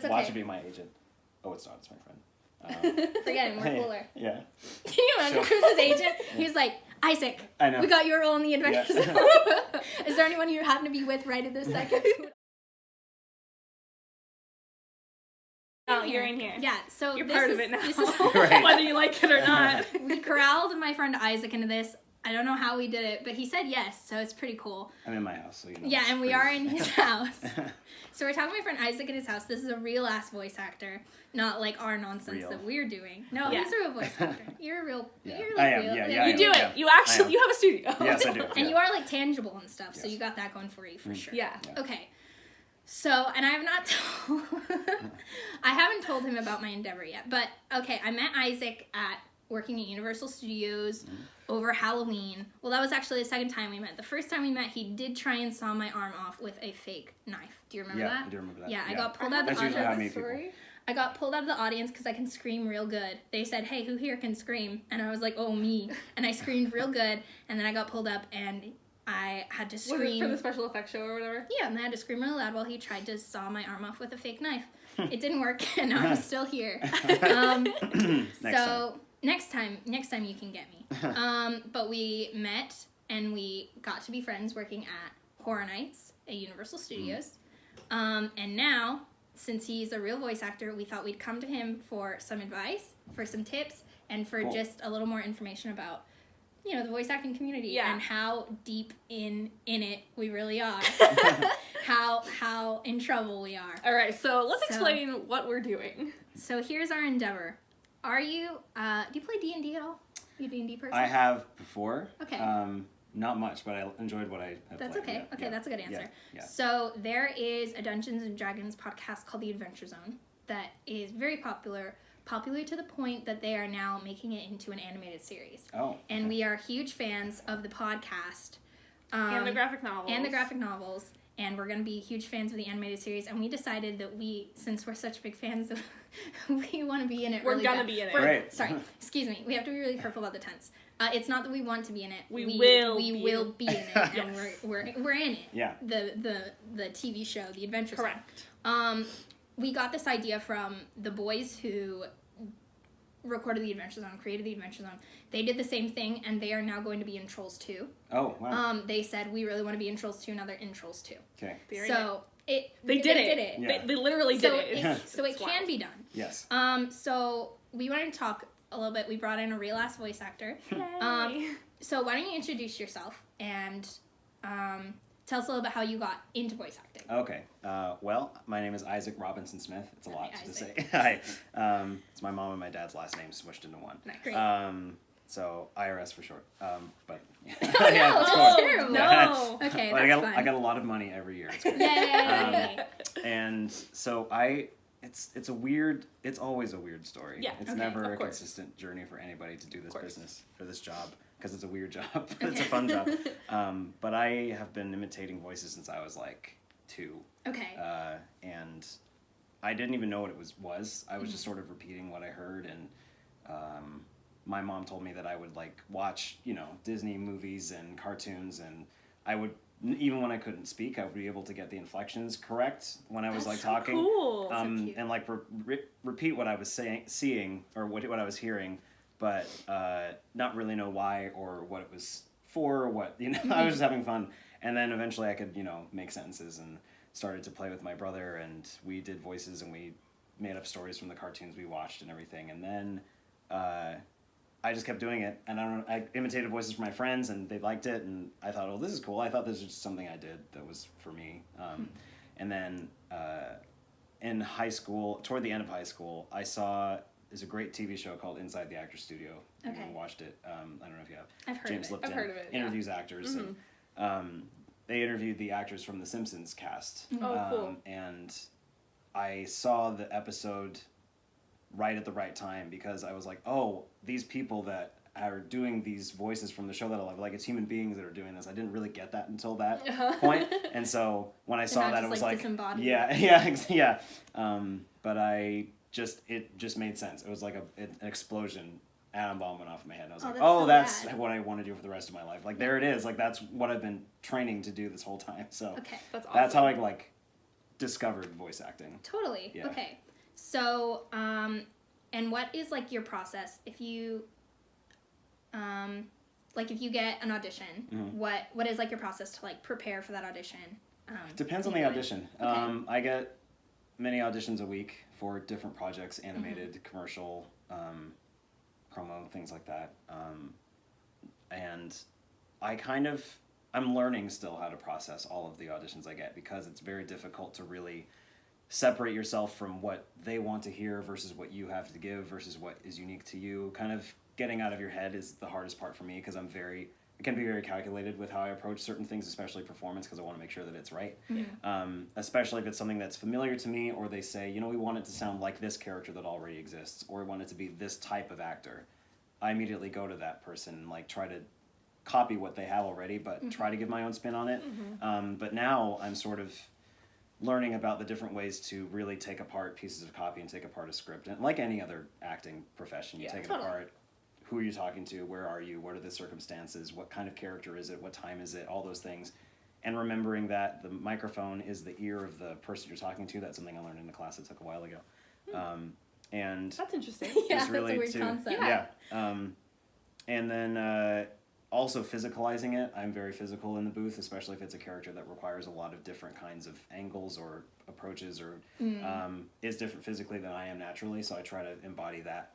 okay. Watch it be my agent. Oh, it's not. It's my friend. Forget it. We're cooler. Yeah. Can you imagine who's his agent? He was like, Isaac, I know. we got your role in the Adventure Yeah. Zone. Is there anyone you happen to be with right at this second? Oh, you're in here. Yeah, so You're part of it now. This is Right. Whether you like it or not. We corralled my friend Isaac into this. I don't know how we did it, but he said yes, so it's pretty cool. I'm in my house, so you know. Yeah, it's and we pretty- are in his house. So we're talking to my friend Isaac in his house. This is a real-ass voice actor, not like our nonsense Real. that we're doing. No, Yeah. he's a real voice actor. You're a real... Yeah. You're I like am, real. yeah, Yeah, You do it. Yeah. You actually, you have a studio. Yes, I do. And yeah. you are like tangible and stuff, so Yes. you got that going for you for sure. Yeah. Yeah. Okay. So, and I have not told... I haven't told him about my endeavor yet, but okay, I met Isaac at working at Universal Studios over Halloween. Well, that was actually the second time we met. The first time we met, he did try and saw my arm off with a fake knife. Do you remember Yeah, that? I do remember that. Yeah, I Yeah. got pulled out of the That's usually how I audience. meet people. I got pulled out of the audience because I can scream real good. They said, hey, who here can scream? And I was like, oh, me. And I screamed real good, and then I got pulled up, and I had to Was scream. it for the special effects show or whatever? Yeah, and I had to scream really loud while he tried to saw my arm off with a fake knife. It didn't work, and now I'm still here. Next time you can get me. But we met, and we got to be friends working at Horror Nights at Universal Studios. And now, since he's a real voice actor, we thought we'd come to him for some advice, for some tips, and for Cool. just a little more information about, you know, the voice acting community Yeah. and how deep in it we really are. how in trouble we are. All right, so let's So- explain what we're doing. So here's our endeavor. Are you, do you play D&D at all? You a D&D person? I have before. Okay. Not much, but I enjoyed what I have That's played. okay. Yeah, Okay, yeah, that's a good answer. Yeah. So there is a Dungeons and Dragons podcast called The Adventure Zone that is very popular to the point that they are now making it into an animated series. Oh. And we are huge fans of the podcast. And the graphic novels. And the graphic novels. And we're going to be huge fans of the animated series. And we decided that since we're such big fans, we want to be in it. We're really gonna bad. be in it. Great. Sorry, excuse me. We have to be really careful about the tense. It's not that we want to be in it. We will be in it, and Yes. we're in it. Yeah. The TV show, The Adventure Zone. Correct. We got this idea from the boys who recorded The Adventure Zone, created The Adventure Zone. They did the same thing, and they are now going to be in Trolls 2. Oh, wow. They said, we really want to be in Trolls 2, now they're in Trolls 2. Okay. They're in So They they did did it. it. Yeah. They literally did So it. so it It's can wild. be done. Yes. So we wanted to talk a little bit. We brought in a real ass voice actor. Yay. So why don't you introduce yourself and tell us a little bit how you got into voice acting. Okay. Well, my name is Isaac Robinson Smith. It's a lot Hi, to Isaac. say. Hi. It's my mom and my dad's last name smushed into one. Nice. Great. So IRS for short. But no, it's that's cool. terrible. No. Okay, But that's I fine. got a lot of money every year. It's cool. Yay! And so it's always a weird story. Yeah, It's okay, never of a course. consistent journey for anybody to do this course. business or this job because it's a weird job. But it's a Okay. fun job. But I have been imitating voices since I was like 2. Okay. And I didn't even know what it was. I was just sort of repeating what I heard, and my mom told me that I would like watch, Disney movies and cartoons, and I would, even when I couldn't speak, I would be able to get the inflections correct when I was That's like so talking. cool. So cute. And like repeat what I was seeing or what I was hearing, but not really know why or what it was for or what, I was just having fun. And then eventually I could, make sentences and started to play with my brother, and we did voices and we made up stories from the cartoons we watched and everything. And then I just kept doing it, and I imitated voices from my friends, and they liked it, and I thought, oh, this is cool. I thought this was just something I did that was for me. And then in high school, toward the end of high school, I saw there's a great TV show called Inside the Actors Studio. If Okay. you watched it. I don't know if you have. I've heard James of it. Lipton I've heard of it, yeah. interviews actors, and they interviewed the actors from the Simpsons cast. Oh, cool. And I saw the episode right at the right time because I was like, oh, these people that are doing these voices from the show that I love, like it's human beings that are doing this. I didn't really get that until that point. And so when I saw not that, just, it was like, like, disembodied. yeah. But it just made sense. It was like an explosion, atom bomb went off in my head. And I was Oh, like, that's oh, so that's rad. what I want to do for the rest of my life. Like there it is. Like that's what I've been training to do this whole time. So Okay. That's awesome. that's how I like discovered voice acting. Totally. Yeah. Okay. So, and what is like your process if you, like if you get an audition? Mm-hmm. What is like your process to like prepare for that audition? Depends on the audition. Okay. I get many auditions a week for different projects, animated, commercial, promo, things like that. And I'm learning still how to process all of the auditions I get, because it's very difficult to really separate yourself from what they want to hear versus what you have to give versus what is unique to you. Kind of getting out of your head is the hardest part for me, because I can be very calculated with how I approach certain things, especially performance, because I want to make sure that it's right. Especially if it's something that's familiar to me, or they say, we want it to sound like this character that already exists, or we want it to be this type of actor. I immediately go to that person and like try to copy what they have already, but try to give my own spin on it. But now I'm sort of learning about the different ways to really take apart pieces of copy and take apart a script. And like any other acting profession, you take it apart. Who are you talking to? Where are you? What are the circumstances? What kind of character is it? What time is it? All those things. And remembering that the microphone is the ear of the person you're talking to. That's something I learned in a class I took a while ago. And That's interesting. Yeah, just really that's a weird concept. Yeah. And then also physicalizing it. I'm very physical in the booth, especially if it's a character that requires a lot of different kinds of angles or approaches, or is different physically than I am naturally. So I try to embody that.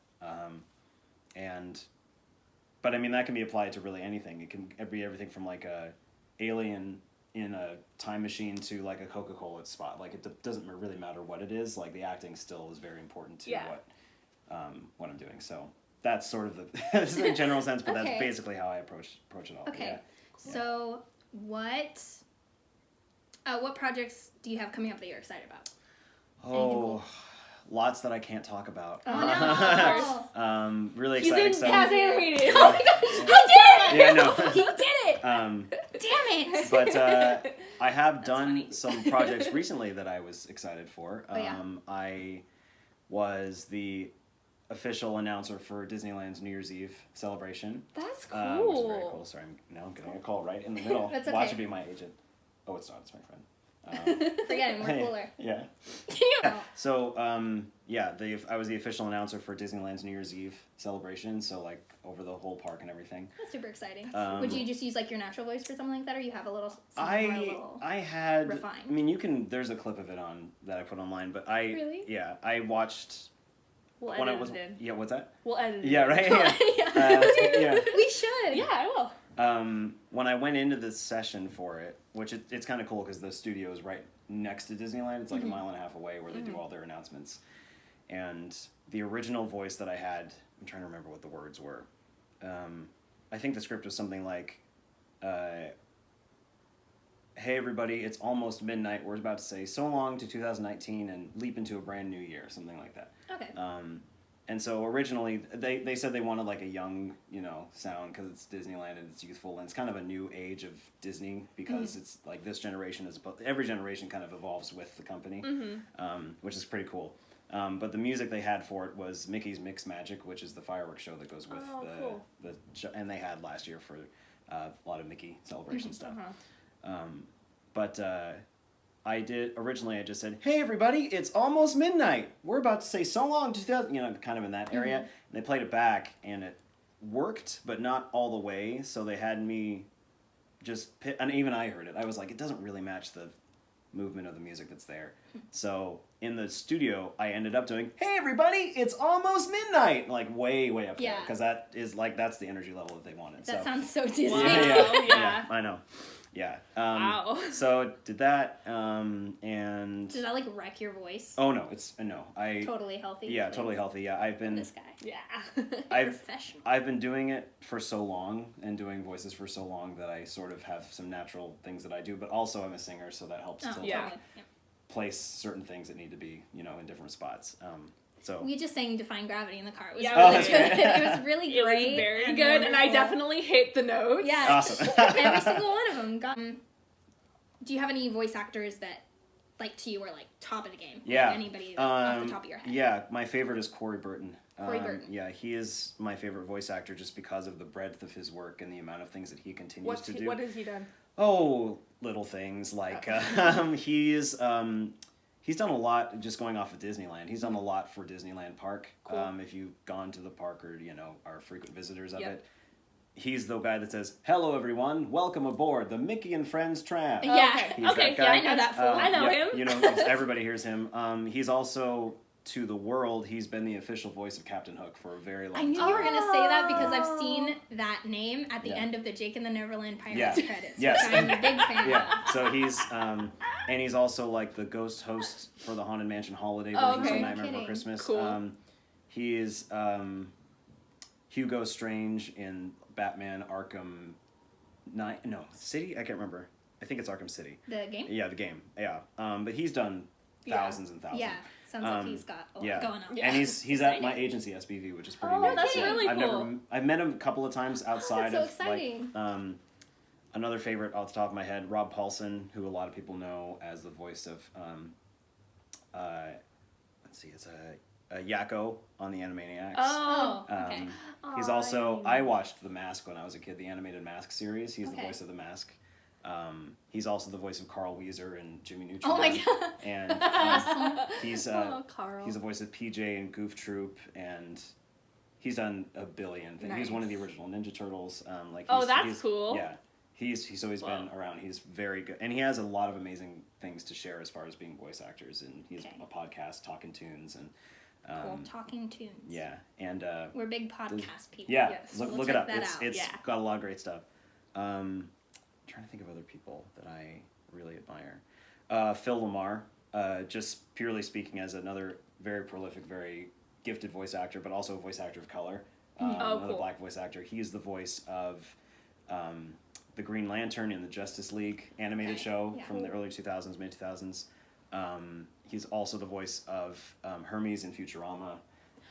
But I mean, that can be applied to really anything. It can be everything from like a alien in a time machine to like a Coca-Cola spot. Like it doesn't really matter what it is. Like the acting still is very important to what I'm doing. So that's sort of this is a general sense, but that's basically how I approach it all. Okay. Yeah. So what projects do you have coming up that you're excited about? Oh, lots that I can't talk about. Oh, no. Really exciting He's in stuff. TAZ animated. Oh my gosh, he did it! Yeah, no. He did it! Um, Damn it! But I have That's done funny. some projects recently that I was excited for. Oh, yeah. I was the official announcer for Disneyland's New Year's Eve celebration. That's Which is very cool. cool. Sorry, I'm getting a call right in the middle. That's Watch okay. it be my agent. Oh, it's not. It's my friend. Forget him, we're cooler. Yeah. Yeah. So, I was the official announcer for Disneyland's New Year's Eve celebration. So, like, over the whole park and everything. That's super exciting. Would you just use like your natural voice for something like that, or you have a little? I had. refined? I mean, there's a clip of it that I put online, but I. Really? Yeah, I watched. We'll when edit I was. it in. Yeah, what's that? We'll edit it Yeah, in. right. Yeah. Yeah. We should. Yeah, I will. When I went into this session for it, which it's kind of cool because the studio is right next to Disneyland. It's like a mile and a half away where they do all their announcements. And the original voice that I had, I'm trying to remember what the words were. I think the script was something like, hey everybody, it's almost midnight. We're about to say so long to 2019 and leap into a brand new year, something like that. Okay. And so originally, they said they wanted like a young, sound because it's Disneyland and it's youthful and it's kind of a new age of Disney because it's like this generation every generation kind of evolves with the company, which is pretty cool. But the music they had for it was Mickey's Mix Magic, which is the fireworks show that goes with the show, and they had last year for a lot of Mickey celebration stuff. I just said, hey everybody, it's almost midnight. We're about to say so long to 2000, kind of in that area. And they played it back and it worked, but not all the way. So they had me and even I heard it. I was like, it doesn't really match the movement of the music that's there. So in the studio, I ended up doing, hey everybody, it's almost midnight. Like way, way up there. Because that is that's the energy level that they wanted. That sounds so Disney. Yeah. I know. Yeah. Wow. So did that, and Does that like wreck your voice? oh no, it's no. I Totally healthy. yeah, totally healthy. Yeah, I've been This guy. Yeah. Professional. I've been doing it for so long and doing voices for so long that I sort of have some natural things that I do. But also I'm a singer, so that helps to yeah. Totally. Yeah. place certain things that need to be in different spots. So We just sang Defying Gravity in the car. It was Yeah, really that's good. great. It was really It great. was very and good, and I wonderful. definitely hit the notes. Yeah. Awesome. Every single one of them. Do you have any voice actors that, like, to you are like top of the game? Yeah. Like, anybody off the top of your head? Yeah, my favorite is Corey Burton. Corey Burton. Yeah, he is my favorite voice actor just because of the breadth of his work and the amount of things that he continues to do. What has he done? Oh, little things like he's he's done a lot. Just going off of Disneyland, he's done a lot for Disneyland Park. Cool. If you've gone to the park or are frequent visitors of Yep. it, he's the guy that says, "Hello, everyone. Welcome aboard the Mickey and Friends tram." Yeah. Okay. He's Okay, that guy. Yeah, I know that fool. I know him. Everybody hears him. He's also to the world. He's been the official voice of Captain Hook for a very long I time. knew you were gonna say that because I've seen that name at the Yeah. end of the Jake and the Neverland Pirates Yeah. credits. Yes. Which I'm a big fan Yeah, so he's and he's also like the ghost host for the Haunted Mansion holiday Oh, version okay. of Nightmare Before Kidding. Christmas. Cool. He is Hugo Strange in Batman Arkham City. I can't remember. I think it's Arkham City. The game? Yeah, the game. Yeah, but he's done Yeah. thousands and thousands. Yeah. Sounds like he's got a lot going on. Yeah. And he's at my Exciting. agency SBV, which is pretty Oh, neat. that's So really cool. I've met him a couple of times outside so of exciting. like another favorite off the top of my head, Rob Paulson, who a lot of people know as the voice of let's see, it's a Yakko on the Animaniacs. Oh. Okay. He's Aw, also I I watched The Mask when I was a kid, the animated Mask series. He's the Okay. voice of The Mask. He's also the voice of Carl Weezer and Jimmy Neutron. Oh my god. And he's Oh, Carl. he's the voice of PJ and Goof Troop, and he's done a billion things. He's one of the Nice. original Ninja Turtles. Oh, that's he's, cool. Yeah, he's always been Wow. around. He's very good, and he has a lot of amazing things to share as far as being voice actors. And he has Okay. a podcast, Talking Tunes, and Talking tunes. yeah, and We're big podcast people. yeah, Yes. look We'll it check up. that It's out. it's Yeah. got a lot of great stuff. Trying to think of other people that I really admire. Phil Lamar, just purely speaking as another very prolific, very gifted voice actor, but also a voice actor of color. Oh, Another cool. black voice actor. He's the voice of the Green Lantern in the Justice League animated Okay, show yeah. from the early 2000s, mid 2000s. He's also the voice of Hermes in Futurama.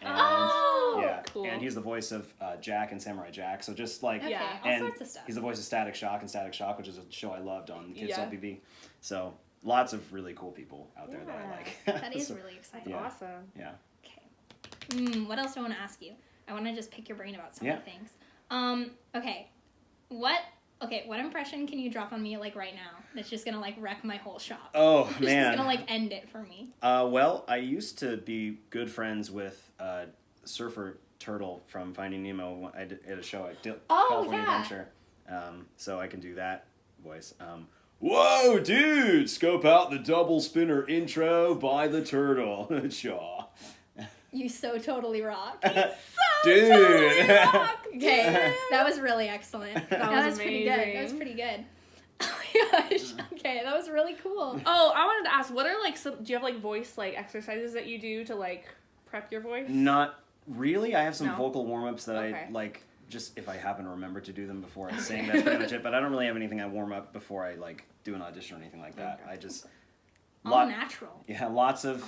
And, Oh, yeah, cool. and he's the voice of Jack and Samurai Jack. So just like Okay. Yeah. All and sorts of stuff. he's the voice of Static Shock and Static Shock, which is a show I loved on Kids Yeah. LPV. So lots of really cool people out there that I Yeah. like. That is So, really exciting. Yeah. Awesome. yeah. Okay. What else do I want to ask you? I want to just pick your brain about some Yeah. of the things. Okay. What impression can you drop on me like right now? That's just gonna like wreck my whole shop. Oh It's man. just gonna like end it for me. Well, I used to be good friends with Surfer Turtle from Finding Nemo. I did a show at California yeah. Adventure, so I can do that voice. Whoa, dude! Scope out the double spinner intro by the turtle. Chaw. You so totally rock. Dude. Totally rock. Okay, that was really excellent. That was pretty good. That was amazing. pretty good. Oh my gosh. Okay, that was really cool. Oh, I wanted to ask, what are like some? Do you have like voice like exercises that you do to like prep your voice? Not really. I have some No? vocal warm-ups that Okay. I like just if I happen to remember to do them before I sing. That's pretty much it. But I don't really have anything I warm up before I like do an audition or anything like that. Okay. I just All natural. yeah, lots of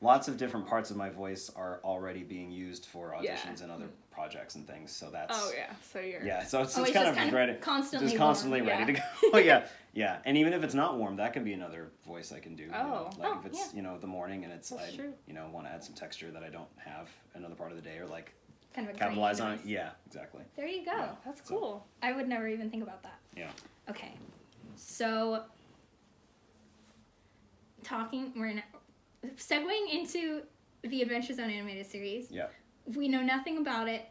All different parts of my voice are already being used for Yeah. auditions and other projects and things. So that's Oh yeah, so you're. yeah. So it's Oh, kind just of kind ready, of constantly just constantly warm. ready Yeah. to go. Yeah, yeah. And even if it's not warm, that can be another voice I can do. Oh. Like Oh, if it's the morning and it's That's I true. want to add some texture that I don't have another part of the day or like kind of a capitalize grainy on it. voice. Yeah, exactly. There you go. Yeah. That's So- cool. I would never even think about that. Yeah. Okay. So segueing into the Adventure Zone animated series. Yeah. We know nothing about it.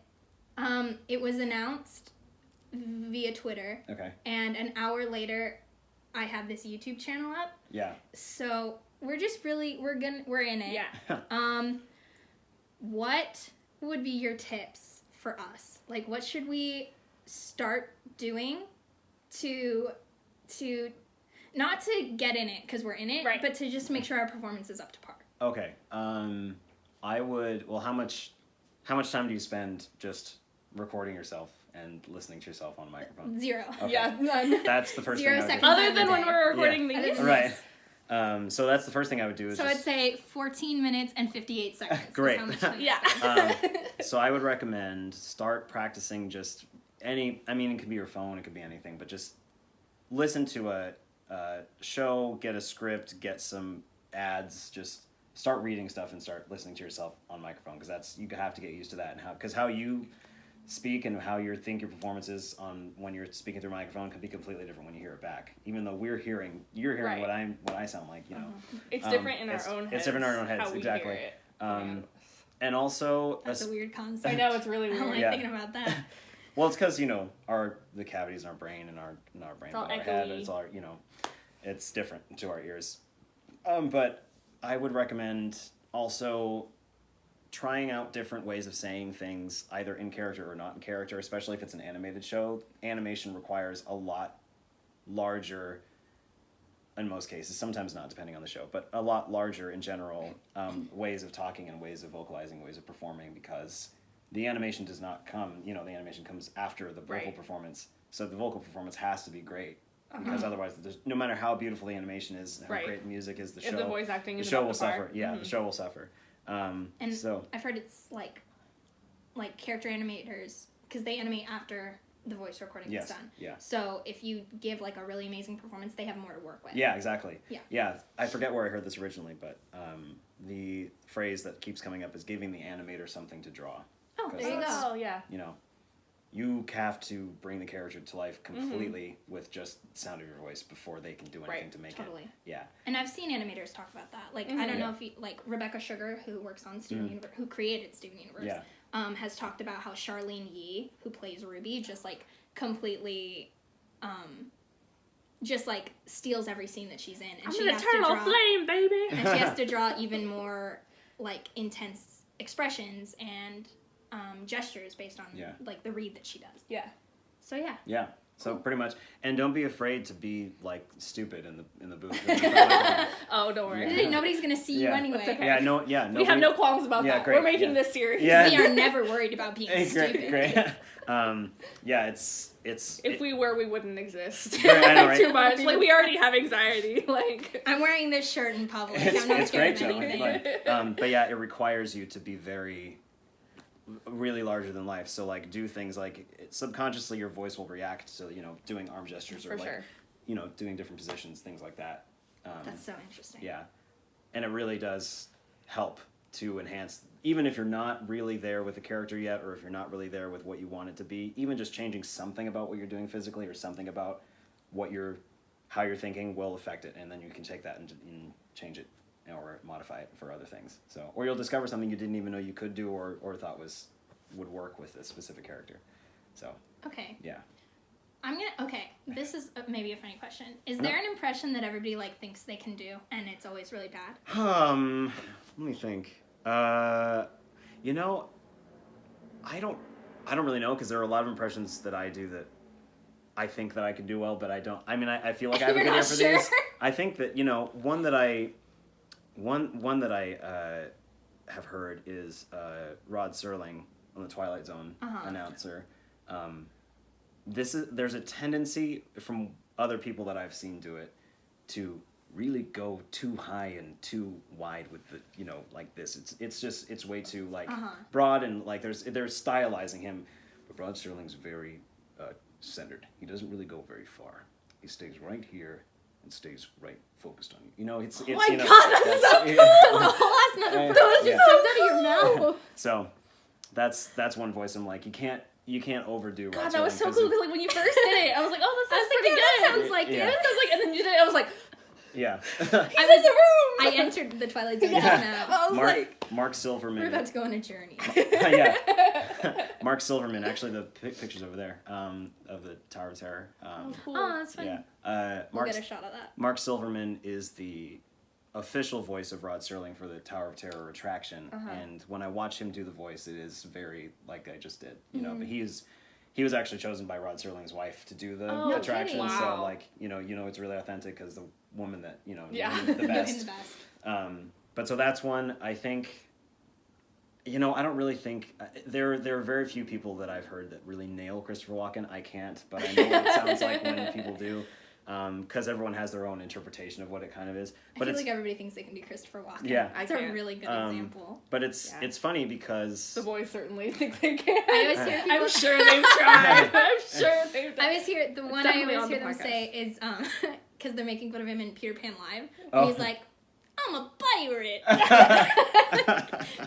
It was announced via Twitter, Okay. and an hour later, I had this YouTube channel up. Yeah. So we're just really we're in it. Yeah. What would be your tips for us? Like, what should we start doing to not to get in it because we're in it, Right. but to just make sure our performance is up to par? Okay. I would. Well, how much time do you spend just recording yourself and listening to yourself on a microphone? 0. Okay. Yeah. None. That's the first 0 thing I would seconds. do. Other Time than of when day. we're recording Other these. than- Right. So that's the first thing I would do is So just I'd say 14 minutes and 58 seconds. is Great. how much time I Yeah. spend. so I would recommend start practicing just it could be your phone, it could be anything, but just listen to a show, get a script, get some ads, just start reading stuff and start listening to yourself on microphone because you have to get used to that and because how you speak and how you think your performance is on when you're speaking through a microphone could be completely different when you hear it back. Even though you're hearing Right. what I sound like, you know. It's different in our own heads. It's different in our own heads, how we exactly. hear it. And also, That's a weird concept. I know, it's really I don't weird. like Yeah. thinking about that. well, it's because, you know, the cavities in our brain and our brain, It's all but our head, echoey. it's all, you know, it's different to our ears. But I would recommend also trying out different ways of saying things, either in character or not in character, especially if it's an animated show. Animation requires a lot larger, in most cases, sometimes not depending on the show, but a lot larger in general ways of talking and ways of vocalizing, ways of performing, because the animation does not come, you know, the animation comes after the vocal Right. performance. So the vocal performance has to be great. Because otherwise, no matter how beautiful the animation is, how Right. great the music is, the If show, the voice acting the is show up will to par. suffer. Yeah, the show will suffer. And So I've heard it's like character animators, because they animate after the voice recording yes, is done. yeah, So if you give like a really amazing performance, they have more to work with. yeah, exactly. Yeah. I forget where I heard this originally, but the phrase that keeps coming up is giving the animator something to draw. Oh, Because there you that's- go. Oh, yeah. You know, you have to bring the character to life completely with just the sound of your voice before they can do anything Right, to make Totally. it. Yeah. And I've seen animators talk about that. Like, I don't know if you, like, Rebecca Sugar, who works on Steven Universe, who created Steven Universe, Yeah. has talked about how Charlene Yee, who plays Ruby, just, like, completely, just, like, steals every scene that she's in. And I'm she an has eternal to draw, flame, baby! and she has to draw even more, like, intense expressions and gestures based on, Yeah. like, the read that she does. Yeah. So, yeah. Yeah. So pretty much, and don't be afraid to be like stupid in the booth. Oh, don't worry. Yeah. Nobody's gonna see you Yeah. anyway. That's okay. Yeah, no, We have no qualms about Yeah, that. great, We're making yeah. this series. Yeah. We are never worried about being Hey, stupid. great. Yeah, If we were, we wouldn't exist. Right, I know, right? Too much. Like, we already have anxiety. Like, I'm wearing this shirt in public. I'm not it's scared great, of Joe. anything. But yeah, it requires you to be really larger than life. So like, do things like subconsciously your voice will react to, you know, doing arm gestures or For like, sure. you know, doing different positions, things like that. That's so interesting. Yeah, and it really does help to enhance, even if you're not really there with the character yet, or if you're not really there with what you want it to be, even just changing something about what you're doing physically or something about how you're thinking will affect it, and then you can take that and change it or modify it for other things. So, or you'll discover something you didn't even know you could do or thought would work with a specific character. So, Okay. yeah. Okay, this is maybe a funny question. Is there an impression that everybody like thinks they can do and it's always really bad? Let me think. You know, I don't really know, because there are a lot of impressions that I do that I think that I can do well, but I don't. I mean, I feel like I have a You're good ear not for sure? these. I think that, you know, one that I have heard is Rod Serling on the Twilight Zone announcer. There's a tendency from other people that I've seen do it to really go too high and too wide with the, you know, like this. It's way too like broad, and like they're stylizing him, but Rod Serling's very centered. He doesn't really go very far. He stays right here and stays right focused on you. You know, it's Oh you my know, God, that's so cool! That's a whole ass nother Yeah. person Yeah. comes out of your mouth. So that's one voice. I'm like, you can't overdo. God, Rod that was Serling, so 'cause cool. it- Because, like, when you first did it, I was like, oh, that I sounds was like, pretty yeah, good. that sounds like Yeah. it. That sounds like, and then you did it, I was like, Yeah. he's in the room! I entered the Twilight Zone just Yeah. now. I was like, Mark We're Silverman. about to go on a journey. Yeah. Mark Silverman. Actually, the pictures over there of the Tower of Terror. oh, cool. Oh, that's fun. Yeah. We'll get a shot of that. Mark Silverman is the official voice of Rod Serling for the Tower of Terror attraction, and when I watch him do the voice, it is very like I just did, you know. But he was actually chosen by Rod Serling's wife to do the no attraction, kidding. so Wow. like you know it's really authentic because the woman that you know Yeah. knew the In best. the best. But so that's one. I think, you know, I don't really think there are very few people that I've heard that really nail Christopher Walken. I can't, but I know what it sounds like when people do, because everyone has their own interpretation of what it kind of is. I But feel it's like everybody thinks they can do Christopher Walken. Yeah. That's I a can't. really good example. but it's funny because The boys certainly think they can. I always hear people. I'm sure they've tried. I'm sure they've I always hear the one I definitely always on hear the them podcast. say is because they're making fun of him in Peter Pan Live, and Oh. he's like, "I'm a pirate."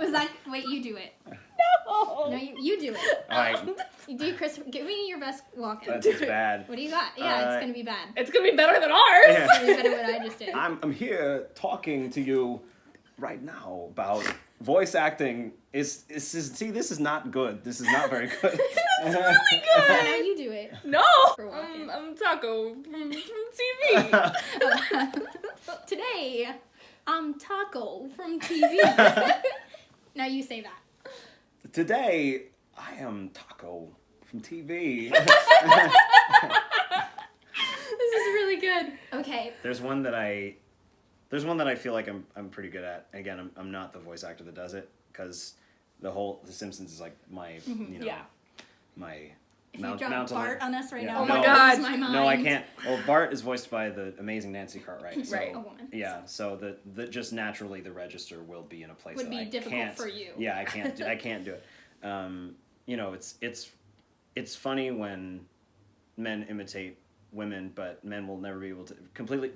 Was that? Wait, you do it. No. No, you do it. All right, You do Chris. Give me your best walk-in. that's bad. What do you got? Yeah, it's gonna be bad. It's gonna be better than ours. Yeah. It's gonna be better than what I just did. I'm here talking to you right now about voice acting. This is not good. This is not very good. It's really good. Now you do it. No, For walking. I'm Taco from TV. Today, I'm Taco from TV. Now you say that. Today, I am Taco from TV. This is really good. Okay. There's one that I feel like I'm pretty good at. Again, I'm not the voice actor that does it because The Simpsons is like my Yeah. my If you drop Bart on us right Yeah. now, Oh my I'll God. lose my mind. No, I can't. Well, Bart is voiced by the amazing Nancy Cartwright. So, Right. A woman. Yeah, so the just naturally the register will be in a place Would that be I difficult can't. for you. Yeah, I can't. I can't do it. It's funny when men imitate women, but men will never be able to completely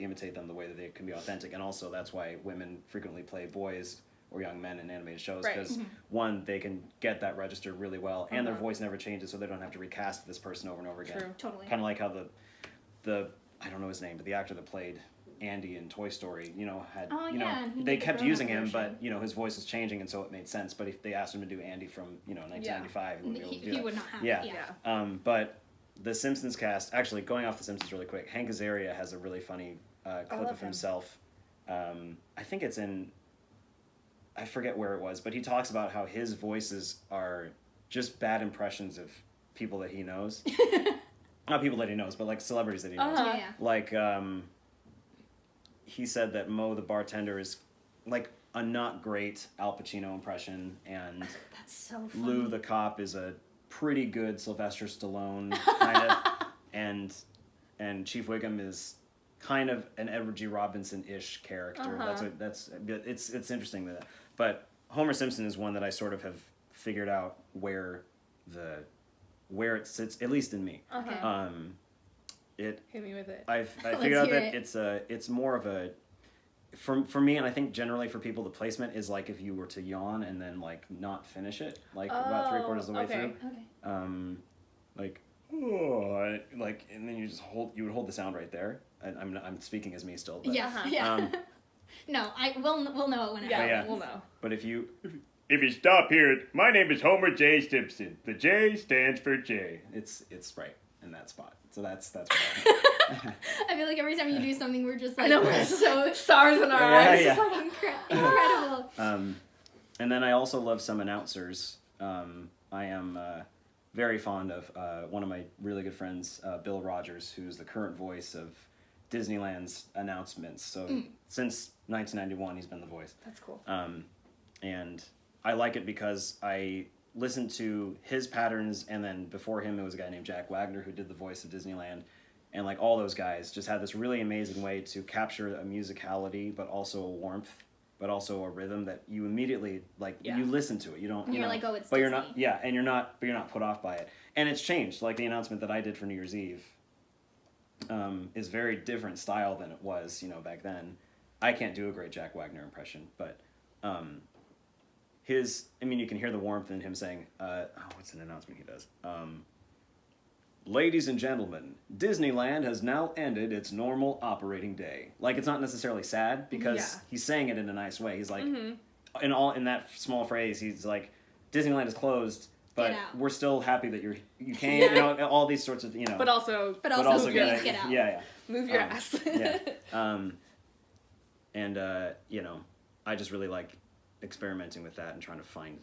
imitate them the way that they can be authentic, and also that's why women frequently play boys or young men in animated shows Right. because one, they can get that register really well, and their voice never changes, so they don't have to recast this person over and over again. True. Totally. Kind of like how the I don't know his name, but the actor that played Andy in Toy Story, had Oh, yeah, he they did the kept grown-up using him, version. but his voice was changing, and so it made sense. But if they asked him to do Andy from 1995, he wouldn't be able to do He that. would not have Yeah. it. Yeah. But the Simpsons cast, actually going off the Simpsons really quick, Hank Azaria has a really funny clip love of him. himself. I think it's in, I forget where it was, but he talks about how his voices are just bad impressions of people that he knows. Not people that he knows, but like celebrities that he knows. Uh-huh. Yeah, yeah. Like, he said that Mo the bartender is like a not great Al Pacino impression, and That's so funny. Lou the cop is a pretty good Sylvester Stallone kind of, and Chief Wiggum is kind of an Edward G. Robinson-ish character. It's interesting that, but Homer Simpson is one that I sort of have figured out where it sits, at least in me. Uh-huh. It Hit me with it. I Let's figured out hear that it. it's more of a for me, and I think generally for people, the placement is like if you were to yawn and then like not finish it, like about 3/4 of the way okay. through, Okay. like oh, like, and then you would hold the sound right there. And I'm speaking as me still, but, Yeah. Uh-huh. Yeah. No, we'll know it when it Yeah, happens. we'll know. but if you stop here, my name is Homer J. Simpson. The J stands for J. It's right in that spot. So that's what I feel like every time you do something, we're just like, I know, we're so Stars in our Yeah, eyes. yeah. It's like incredible. And then I also love some announcers. I am very fond of one of my really good friends, Bill Rogers, who's the current voice of Disneyland's announcements. So since 1991, he's been the voice. That's cool. And I like it because I listened to his patterns, and then before him, it was a guy named Jack Wagner who did the voice of Disneyland. And like all those guys just had this really amazing way to capture a musicality, but also a warmth, but also a rhythm that you immediately like. Yeah. You listen to it. You don't. And you you're know, like, oh, it's but you're Disney. not. Yeah, and you're not. But you're not put off by it. And it's changed. Like the announcement that I did for New Year's Eve is very different style than it was, back then. I can't do a great Jack Wagner impression, but you can hear the warmth in him saying, what's an announcement he does? Ladies and gentlemen, Disneyland has now ended its normal operating day. Like, it's not necessarily sad because he's saying it in a nice way. He's like, in that small phrase, he's like, Disneyland is closed, but Get out. we're still happy that you came. All these sorts of But also, But also, get please get out. Yeah. move your ass. Yeah. I just really like experimenting with that and trying to find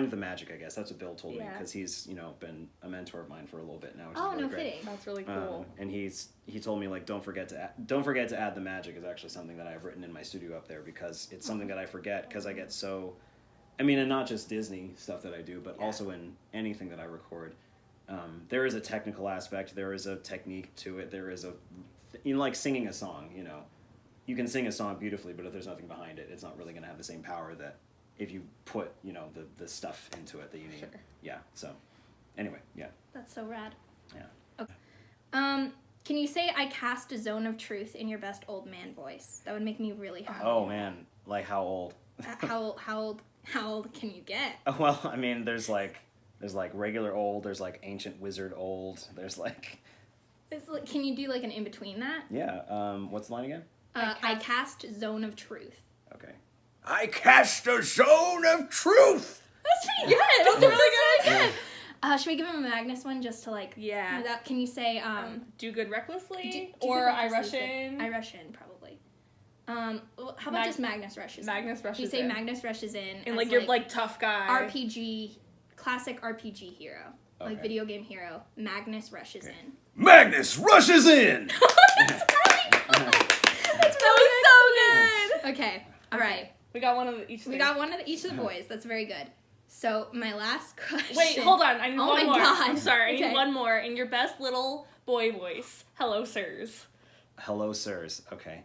the magic, I guess. That's what Bill told me, Yeah. because he's, been a mentor of mine for a little bit now, which Oh, is really no great. kidding. That's really cool. And he told me, like, don't forget to add the magic is actually something that I've written in my studio up there, because it's something that I forget because I get so, and not just Disney stuff that I do, but also in anything that I record. There is a technical aspect, there is a technique to it, there is like singing a song, you can sing a song beautifully, but if there's nothing behind it, it's not really going to have the same power that if you put, the stuff into it that you need. Sure. Yeah, so, anyway, yeah. That's so rad. Yeah. Okay. Can you say I cast a zone of truth in your best old man voice? That would make me really happy. Oh, man, like how old? How old can you get? Well, I mean, there's like regular old. There's like ancient wizard old. There's like. Can you do like an in between that? Yeah. What's the line again? I cast Zone of Truth. Okay. I cast a zone of truth. That's pretty good. That's really good. Should we give him a Magnus one just to like? Yeah. Can you say do good recklessly do or good I rush recklessly in? I rush in probably. How about just Magnus rushes? Magnus rushes You say in. Magnus rushes in. And as, like you're like tough guy. RPG, classic RPG hero, like Okay. video game hero. Magnus rushes in. Magnus rushes in. That's really so good. Okay. All right. We got one of each. We got one of each of the boys. That's very good. So my last question. Wait, hold on. I need Oh one my more. God. I'm sorry. I Okay. need one more in your best little boy voice. Hello, sirs. Hello, sirs. Okay.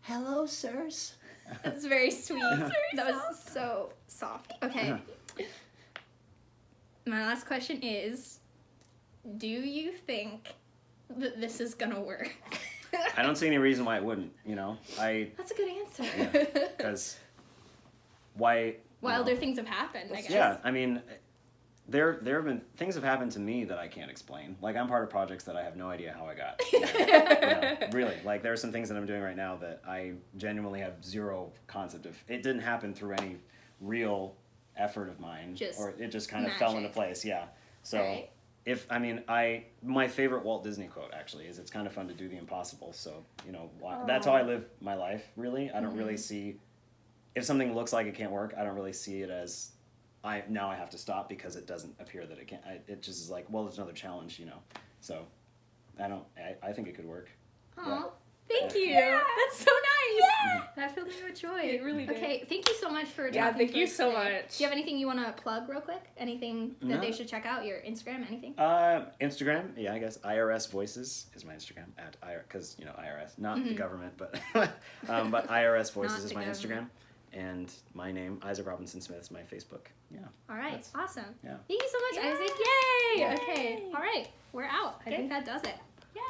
Hello, sirs. That's very sweet. That was so soft. Okay. My last question is, do you think that this is gonna work? I don't see any reason why it wouldn't. You know, That's a good answer. because why? Wilder things have happened, I guess. Yeah, I mean, there have been things have happened to me that I can't explain. Like I'm part of projects that I have no idea how I got. You know, really, like there are some things that I'm doing right now that I genuinely have zero concept of. It didn't happen through any real effort of mine, or it just kind of fell into magic. place. Yeah. So Right. my favorite Walt Disney quote actually is it's kind of fun to do the impossible. So that's how I live my life. Really, I don't really see if something looks like it can't work. I don't really see it as I have to stop because it doesn't appear that it can. It just is like, well, it's another challenge, So I think it could work. Aw, thank you. Yeah. That's so nice. That filled me with joy. It really did. Okay, thank you so much for talking. Yeah, thank to you us so today. much. Do you have anything you want to plug real quick? Anything that they should check out? Your Instagram, anything? Instagram, yeah, I guess IRS Voices is my Instagram because IRS, not the government, but IRS Voices Not is the my government. Instagram, and my name Isaac Robinson Smith is my Facebook. Yeah. All right, That's- awesome. yeah. Thank you so much, Yay. Isaac. Yay! Yay. Okay, all right, we're out. I think that does it. Yay.